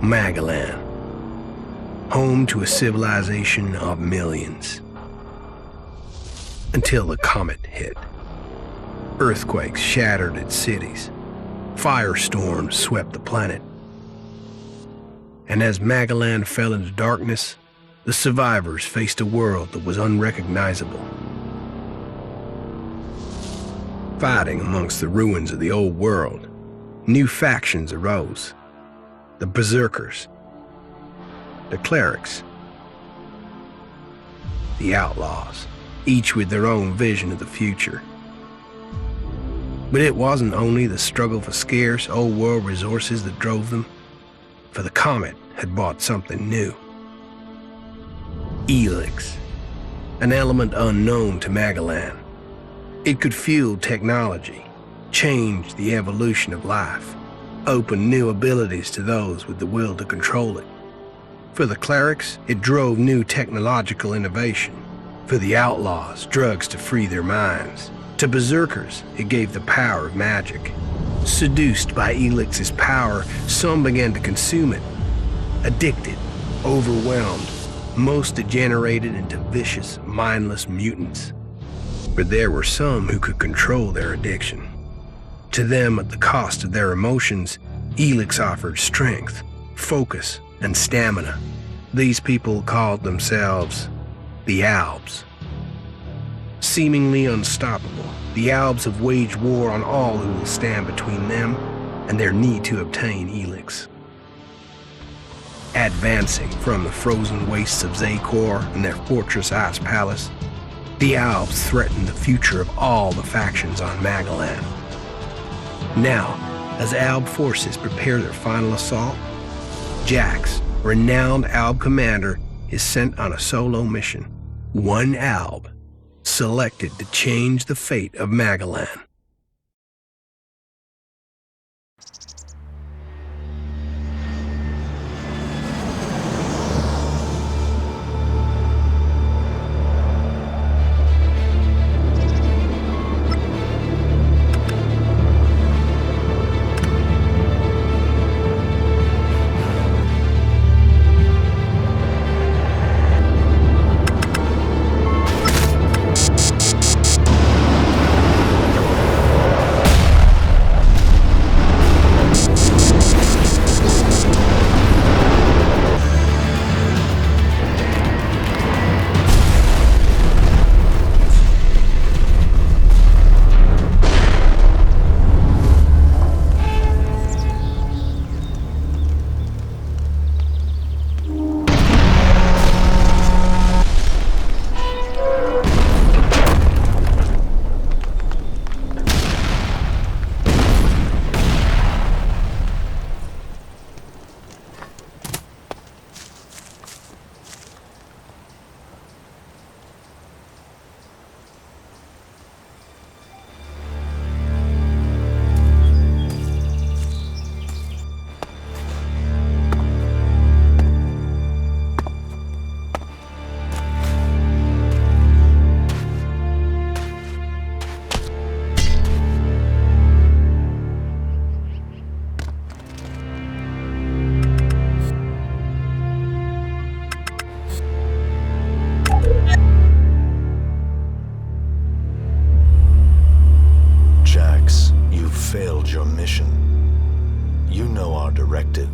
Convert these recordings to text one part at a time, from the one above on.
Magellan, home to a civilization of millions. Until the comet hit. Earthquakes shattered its cities. Firestorms swept the planet. And as Magellan fell into darkness, the survivors faced a world that was unrecognizable. Fighting amongst the ruins of the old world, new factions arose. The Berserkers, the Clerics, the Outlaws, each with their own vision of the future. But it wasn't only the struggle for scarce old world resources that drove them, for the comet had brought something new. ELEX, an element unknown to Magellan. It could fuel technology, change the evolution of life, open new abilities to those with the will to control it. For the clerics, it drove new technological innovation. For the outlaws, drugs to free their minds. To berserkers, it gave the power of magic. Seduced by ELEX's power, some began to consume it. Addicted, overwhelmed, most degenerated into vicious, mindless mutants. But there were some who could control their addiction. To them, at the cost of their emotions, ELEX offered strength, focus, and stamina. These people called themselves the Albs. Seemingly unstoppable, the Albs have waged war on all who will stand between them and their need to obtain ELEX. Advancing from the frozen wastes of Zakor and their fortress Ice Palace, the Albs threaten the future of all the factions on Magellan. Now, as Alb forces prepare their final assault, Jax, renowned Alb commander, is sent on a solo mission. One Alb, selected to change the fate of Magellan. Failed your mission. You know our directive.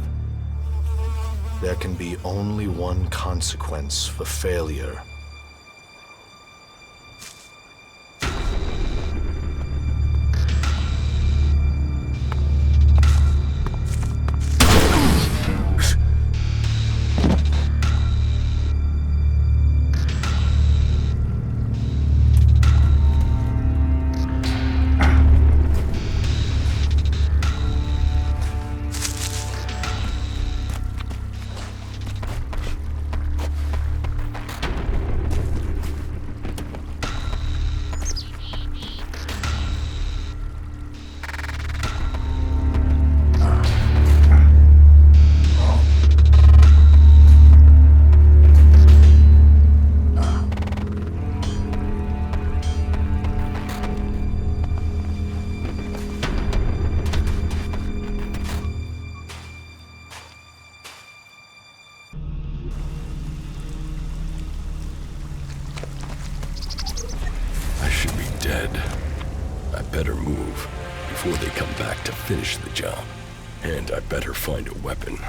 There can be only one consequence for failure. better move before they come back to finish the job. And I better find a weapon.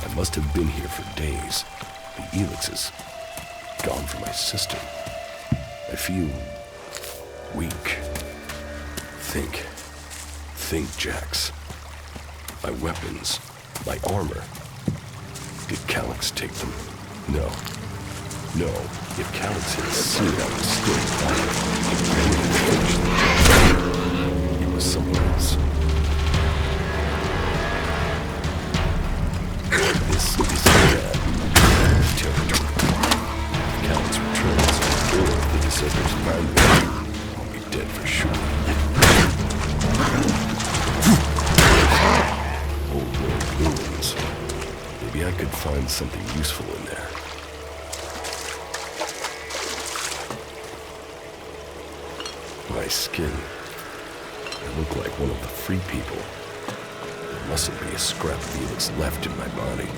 I must have been here for days. The ELEX is gone from my system. I feel weak. Think, Jax. My weapons, my armor. Did Calyx take them? No. If Calyx had seen I was still alive, he would have finished the job. It was someone else. This is bad territory. If Calyx returns, or if the Disciples find me, I'll be dead for sure. Old world ruins. Maybe I could find something useful in there. My skin. I look like one of the free people. There mustn't be a scrap of ELEX left in my body.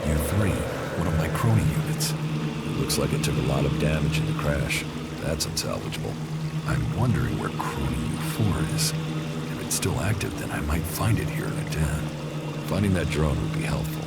U3, one of my crony units. It looks like it took a lot of damage in the crash. That's unsalvageable. I'm wondering where crony U4 is. If it's still active, then I might find it here in a den. Finding that drone would be helpful.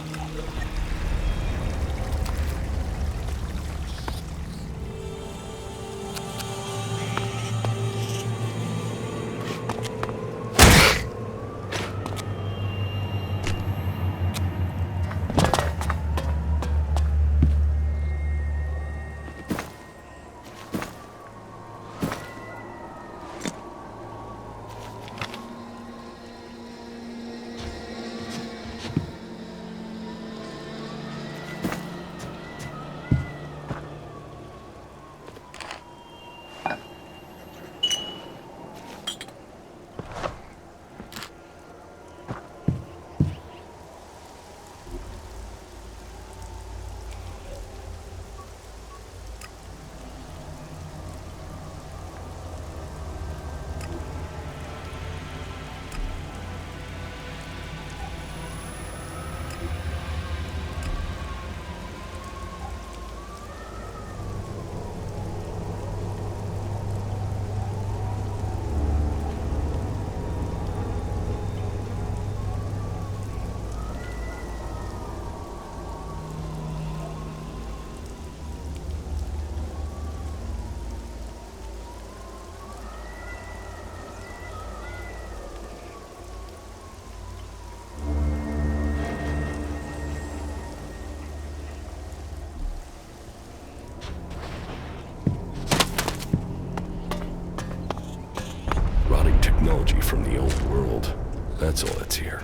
Technology from the old world. That's all that's here.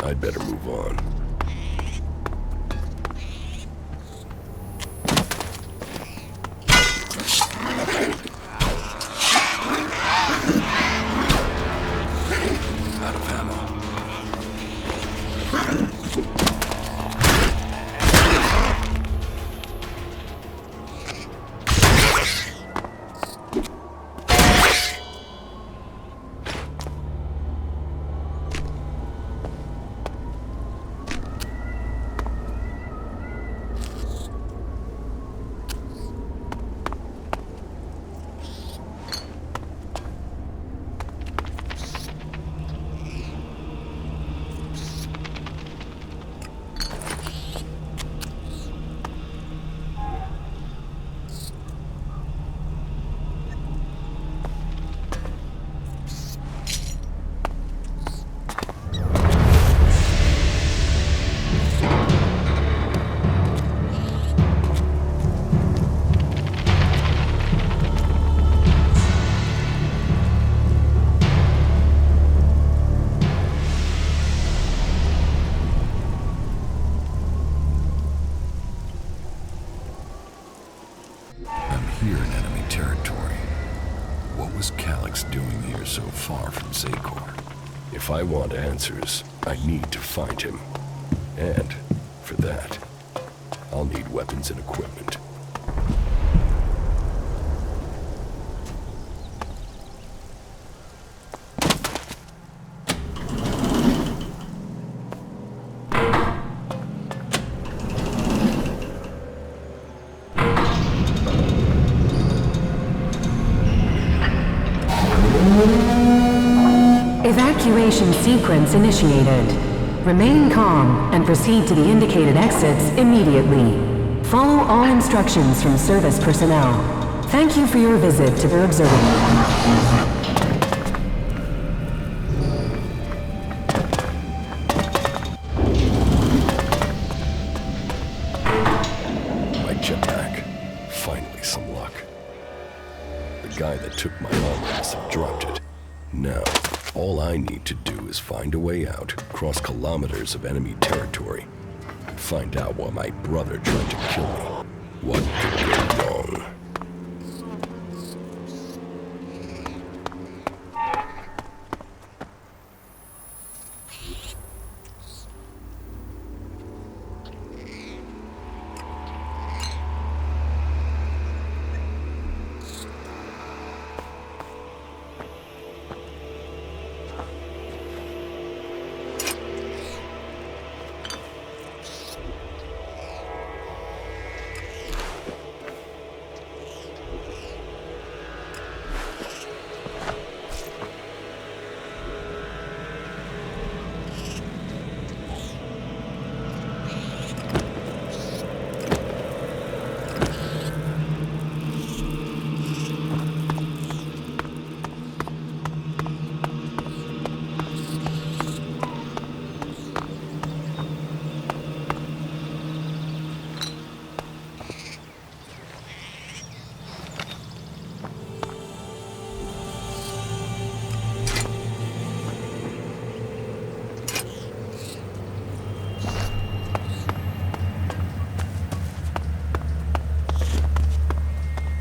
I'd better move on. Out of ammo. If I want answers, I need to find him. And, for that, I'll need weapons and equipment. Evacuation sequence initiated. Remain calm and proceed to the indicated exits immediately. Follow all instructions from service personnel. Thank you for your visit to the observatory. My jetpack. Finally some luck. The guy that took my armor must have dropped it. Now, all I need to do is find a way out, cross kilometers of enemy territory, and find out why my brother tried to kill me. What could go wrong?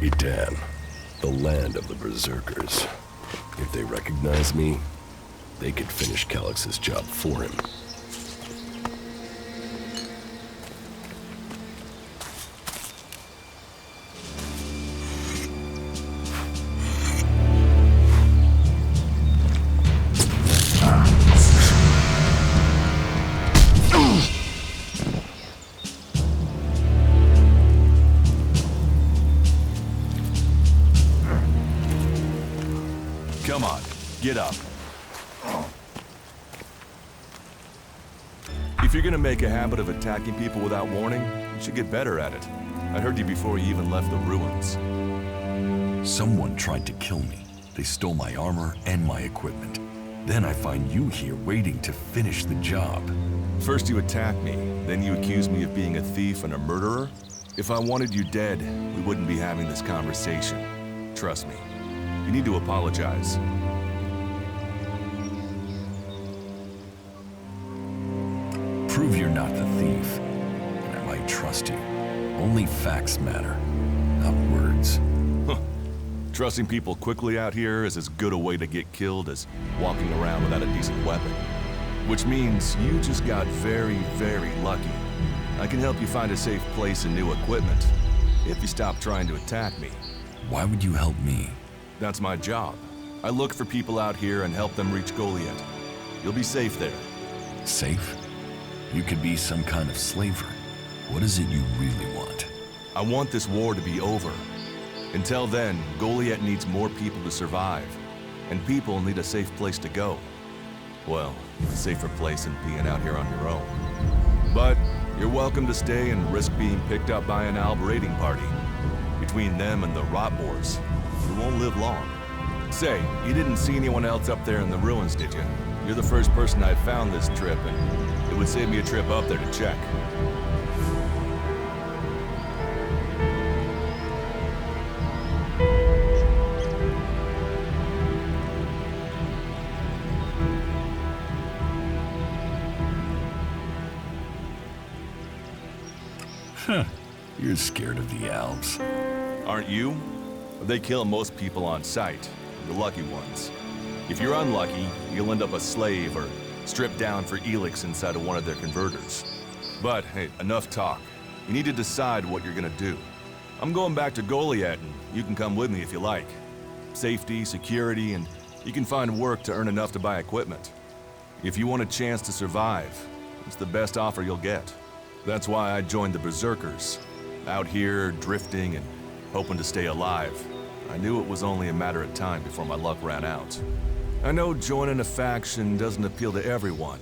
Edan, the land of the Berserkers. If they recognize me, they could finish Calix's job for him. Come on, get up. If you're gonna make a habit of attacking people without warning, you should get better at it. I heard you before you even left the ruins. Someone tried to kill me. They stole my armor and my equipment. Then I find you here waiting to finish the job. First you attack me, then you accuse me of being a thief and a murderer? If I wanted you dead, we wouldn't be having this conversation. Trust me. You need to apologize. Prove you're not the thief, and I might trust you. Only facts matter, not words. Trusting people quickly out here is as good a way to get killed as walking around without a decent weapon. Which means you just got very, very lucky. I can help you find a safe place and new equipment, if you stop trying to attack me. Why would you help me? That's my job. I look for people out here and help them reach Goliath. You'll be safe there. Safe? You could be some kind of slaver. What is it you really want? I want this war to be over. Until then, Goliath needs more people to survive. And people need a safe place to go. Well, a safer place than being out here on your own. But you're welcome to stay and risk being picked up by an Alb raiding party. Between them and the Rotboars, you won't live long. Say, you didn't see anyone else up there in the ruins, did you? You're the first person I've found this trip, and it would save me a trip up there to check. You're scared of the Alps. Aren't you? They kill most people on sight, the lucky ones. If you're unlucky, you'll end up a slave or stripped down for ELEX inside of one of their converters. But hey, enough talk. You need to decide what you're gonna do. I'm going back to Goliath, and you can come with me if you like. Safety, security, and you can find work to earn enough to buy equipment. If you want a chance to survive, it's the best offer you'll get. That's why I joined the Berserkers. Out here, drifting and hoping to stay alive. I knew it was only a matter of time before my luck ran out. I know joining a faction doesn't appeal to everyone,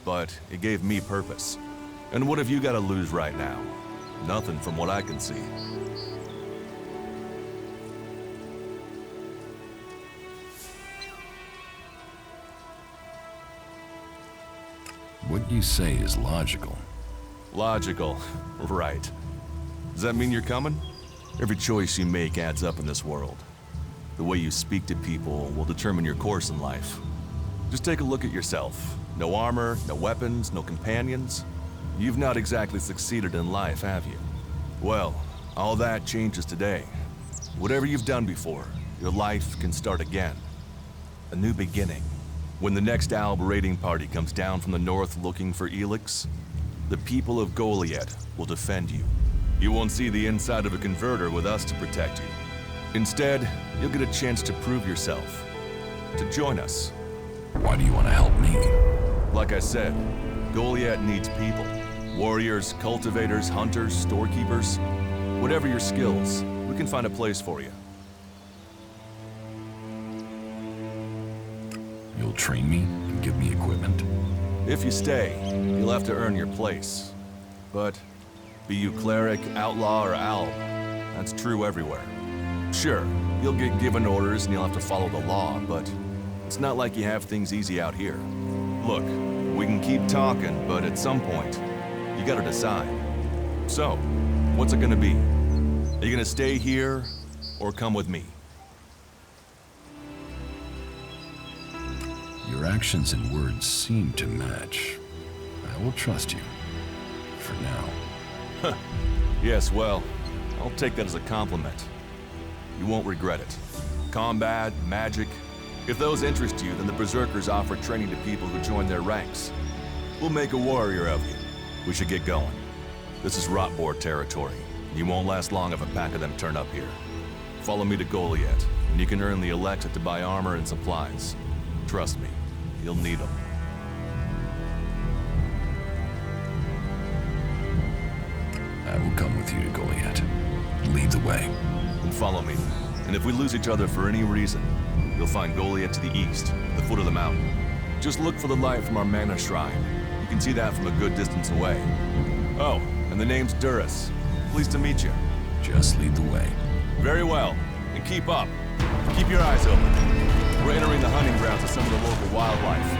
but it gave me purpose. And what have you got to lose right now? Nothing from what I can see. What you say is logical. Logical, right. Does that mean you're coming? Every choice you make adds up in this world. The way you speak to people will determine your course in life. Just take a look at yourself. No armor, no weapons, no companions. You've not exactly succeeded in life, have you? Well, all that changes today. Whatever you've done before, your life can start again. A new beginning. When the next Alb raiding party comes down from the north looking for ELEX, the people of Goliath will defend you. You won't see the inside of a converter with us to protect you. Instead, you'll get a chance to prove yourself. To join us. Why do you want to help me? Like I said, Goliath needs people. Warriors, cultivators, hunters, storekeepers. Whatever your skills, we can find a place for you. You'll train me and give me equipment? If you stay, you'll have to earn your place. But be you cleric, outlaw, or alb, that's true everywhere. Sure, you'll get given orders and you'll have to follow the law, but it's not like you have things easy out here. Look, we can keep talking, but at some point, you gotta decide. So, what's it gonna be? Are you gonna stay here, or come with me? Your actions and words seem to match. I will trust you. For now. Yes, well, I'll take that as a compliment. You won't regret it. Combat, magic. If those interest you, then the Berserkers offer training to people who join their ranks. We'll make a warrior of you. We should get going. This is Rotboar territory. You won't last long if a pack of them turn up here. Follow me to Goliath, and you can earn the ELEX to buy armor and supplies. Trust me, you'll need them. I will come with you to Goliath. Lead the way. And follow me. And if we lose each other for any reason, you'll find Goliath to the east, the foot of the mountain. Just look for the light from our mana shrine. You can see that from a good distance away. Oh, and the name's Duras. Pleased to meet you. Just lead the way. Very well. And keep up. Keep your eyes open. We're entering the hunting grounds of some of the local wildlife.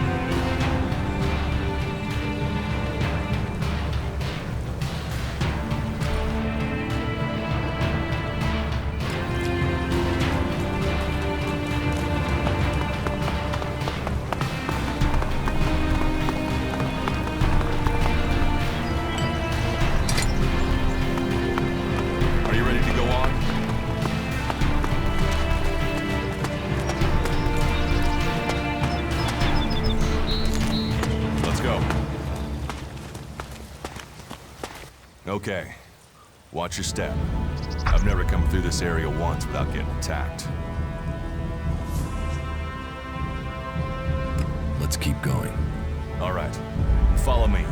Are you ready to go on? Let's go. Okay. Watch your step. I've never come through this area once without getting attacked. Let's keep going. All right. Follow me.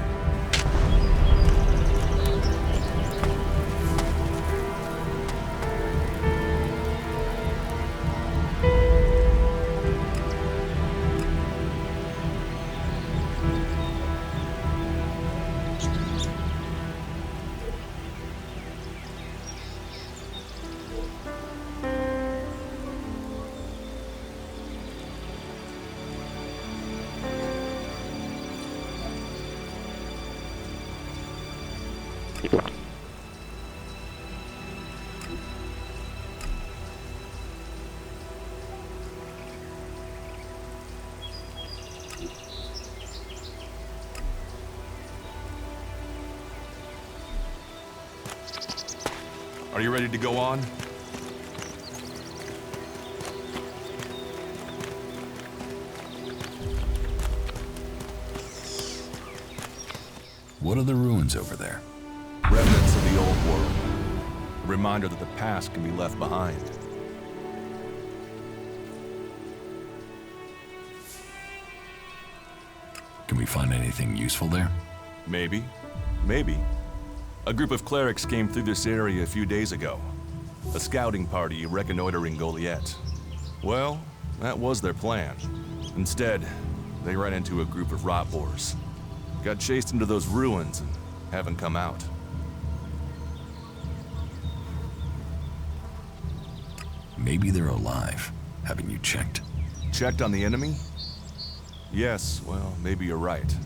Are you ready to go on? What are the ruins over there? Remnants of the old world. A reminder that the past can be left behind. Can we find anything useful there? Maybe. Maybe. A group of clerics came through this area a few days ago. A scouting party reconnoitering Goliath. Well, that was their plan. Instead, they ran into a group of rot boars. Got chased into those ruins and haven't come out. Maybe they're alive. Haven't you checked? Checked on the enemy? Yes, well, maybe you're right.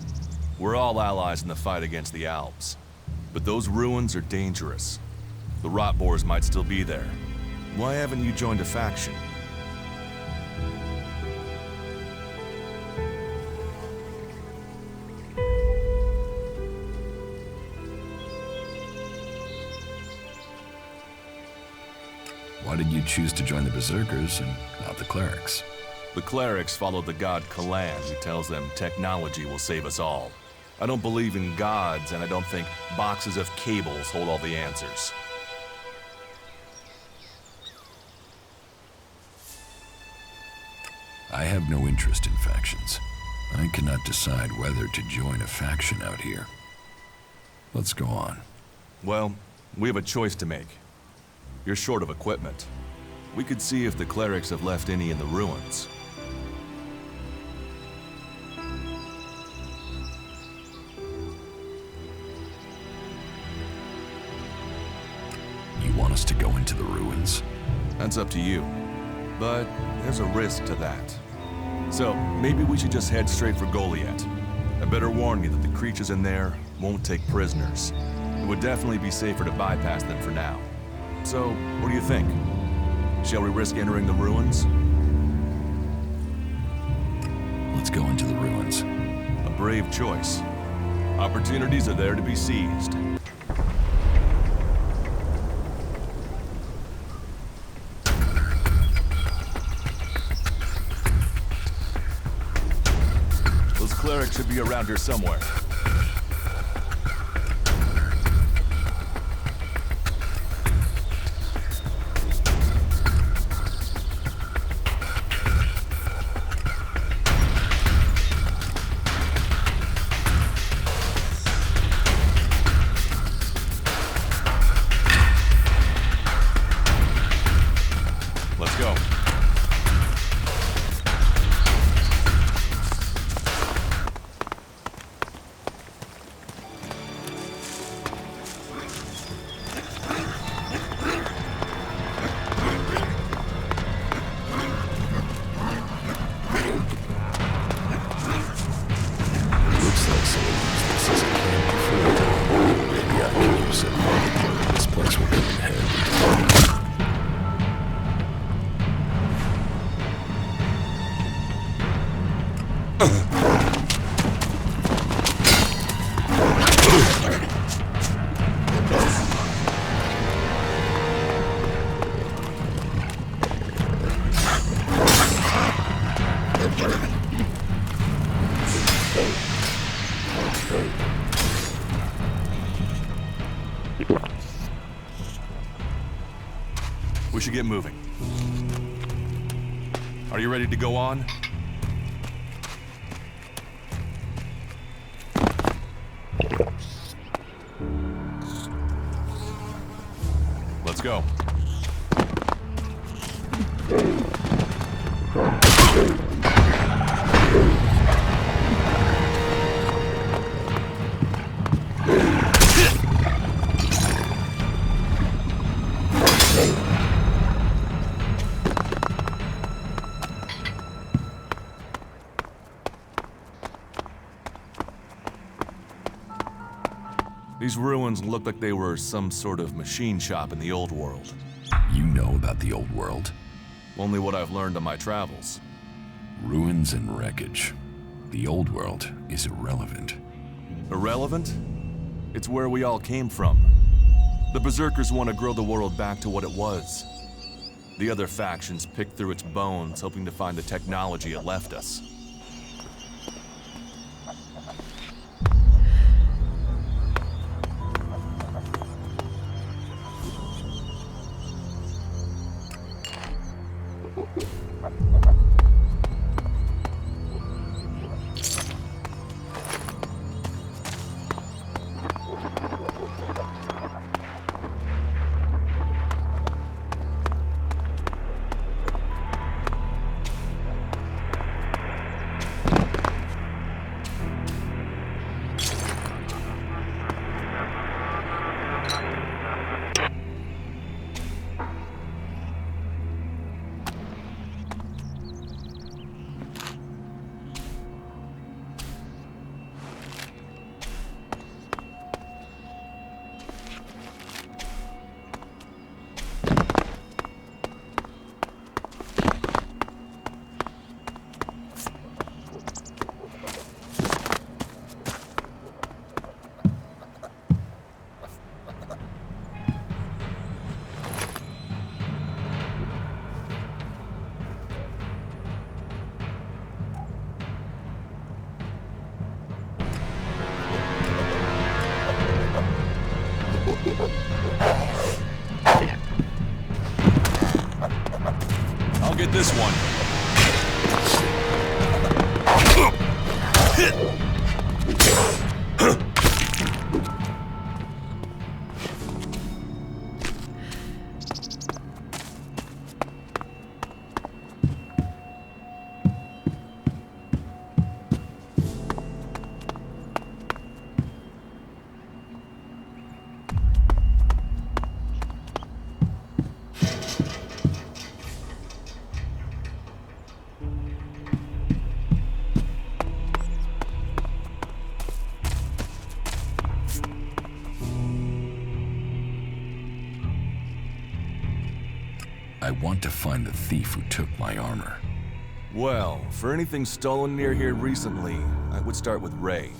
We're all allies in the fight against the Alps. But those ruins are dangerous. The rot boars might still be there. Why haven't you joined a faction? Why did you choose to join the Berserkers and not the clerics? The clerics follow the god Kalan, who tells them technology will save us all. I don't believe in gods, and I don't think boxes of cables hold all the answers. I have no interest in factions. I cannot decide whether to join a faction out here. Let's go on. Well, we have a choice to make. You're short of equipment. We could see if the clerics have left any in the ruins. You want us to go into the ruins? That's up to you. But there's a risk to that. So, maybe we should just head straight for Goliath. I better warn you that the creatures in there won't take prisoners. It would definitely be safer to bypass them for now. So, what do you think? Shall we risk entering the ruins? Let's go into the ruins. A brave choice. Opportunities are there to be seized. Those clerics should be around here somewhere. Let's go. Looks like someone used this as a camp before. Maybe I can use it. This place will come in handy. We should get moving. Are you ready to go on? Let's go. These ruins look like they were some sort of machine shop in the old world. You know about the old world? Only what I've learned on my travels. Ruins and wreckage. The old world is irrelevant. Irrelevant? It's where we all came from. The Berserkers want to grow the world back to what it was. The other factions picked through its bones, hoping to find the technology it left us. this one. I want to find the thief who took my armor. Well, for anything stolen near here recently, I would start with Ray.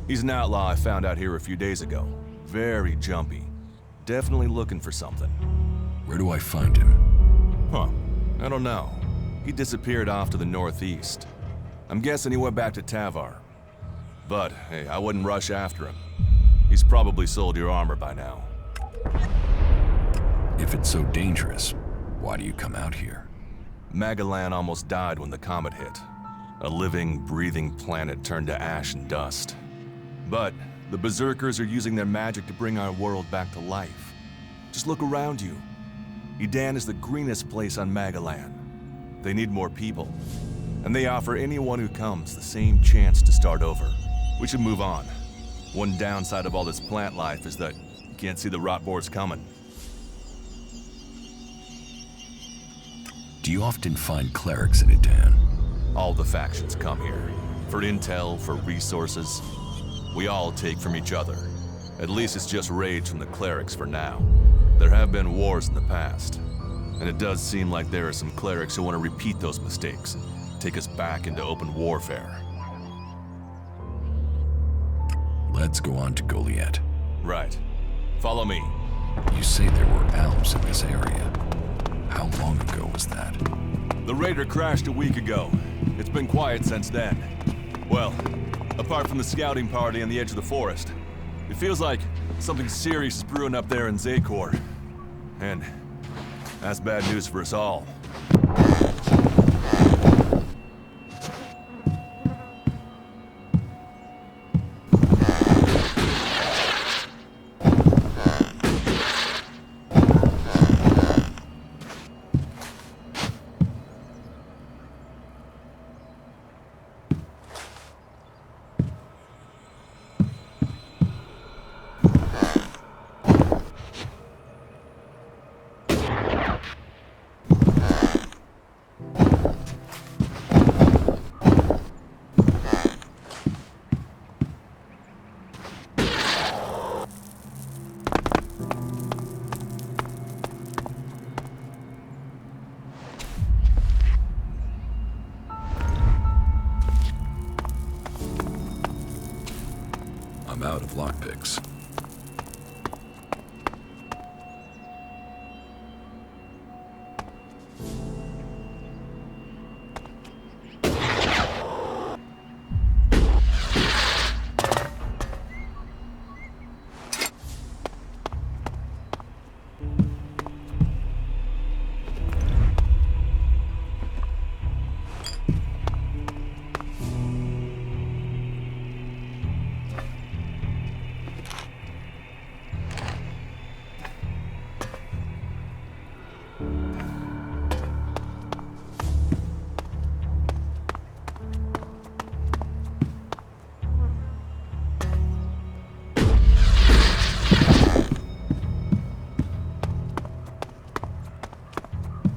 He's an outlaw I found out here a few days ago. Very jumpy. Definitely looking for something. Where do I find him? Huh. I don't know. He disappeared off to the northeast. I'm guessing he went back to Tavar. But, hey, I wouldn't rush after him. He's probably sold your armor by now. If it's so dangerous, why do you come out here? Magellan almost died when the comet hit. A living, breathing planet turned to ash and dust. But the Berserkers are using their magic to bring our world back to life. Just look around you. Edan is the greenest place on Magellan. They need more people. And they offer anyone who comes the same chance to start over. We should move on. One downside of all this plant life is that you can't see the rot boars coming. Do you often find clerics in Edan? All the factions come here. For intel, for resources. We all take from each other. At least it's just rage from the clerics for now. There have been wars in the past. And it does seem like there are some clerics who want to repeat those mistakes and take us back into open warfare. Let's go on to Goliath. Right. Follow me. You say there were elves in this area. How long ago was that? The raider crashed a week ago. It's been quiet since then. Well, apart from the scouting party on the edge of the forest. It feels like something serious is brewing up there in Zakor. And that's bad news for us all. I'm out of lockpicks.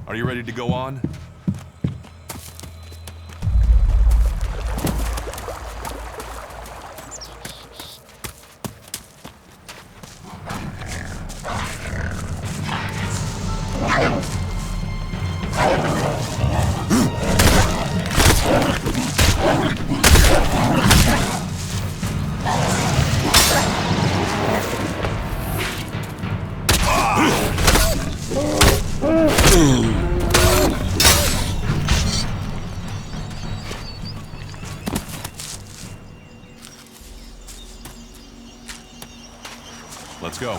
Are you ready to go on? Let's go.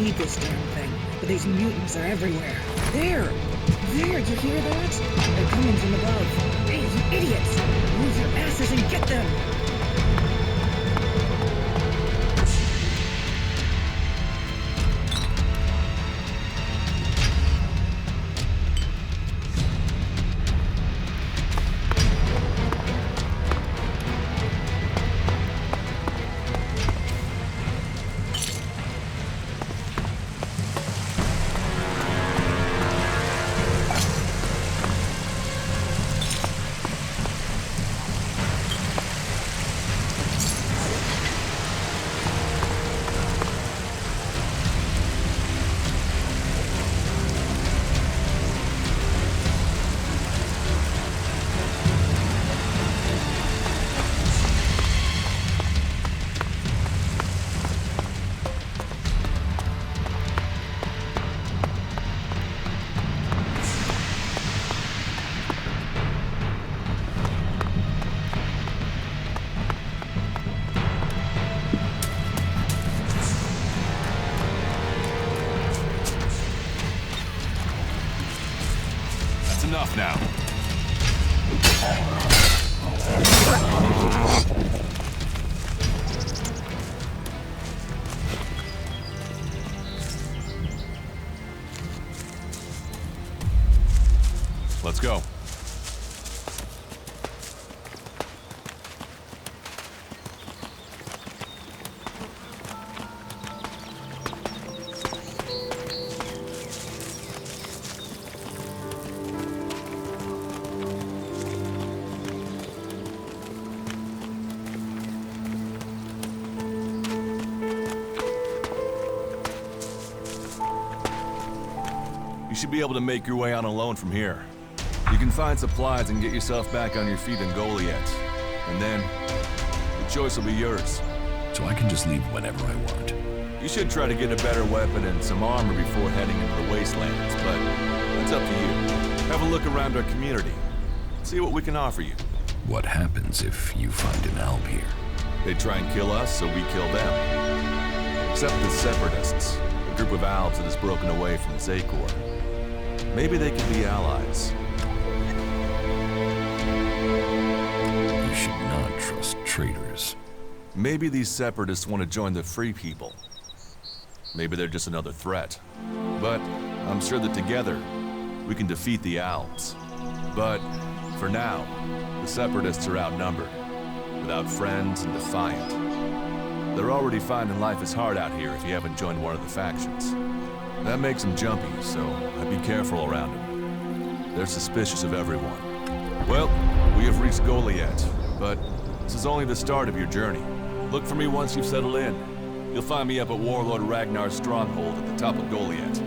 need this damn thing, but these mutants are everywhere. There! There, you hear that? They're coming from above. Hey, you idiots! Move your asses and get them! Enough now. Let's go. You should be able to make your way on alone from here. You can find supplies and get yourself back on your feet in Goliath. And then, the choice will be yours. So I can just leave whenever I want. You should try to get a better weapon and some armor before heading into the wastelands, but that's up to you. Have a look around our community. See what we can offer you. What happens if you find an Alb here? They try and kill us, so we kill them. Except the Separatists, a group of Albs that has broken away from Zakor. Maybe they can be allies. You should not trust traitors. Maybe these Separatists want to join the Free People. Maybe they're just another threat. But I'm sure that together, we can defeat the Albs. But for now, the Separatists are outnumbered, without friends and defiant. They're already finding life is hard out here if you haven't joined one of the factions. That makes them jumpy, so I'd be careful around them. They're suspicious of everyone. Well, we have reached Goliath, but this is only the start of your journey. Look for me once you've settled in. You'll find me up at Warlord Ragnar's stronghold at the top of Goliath.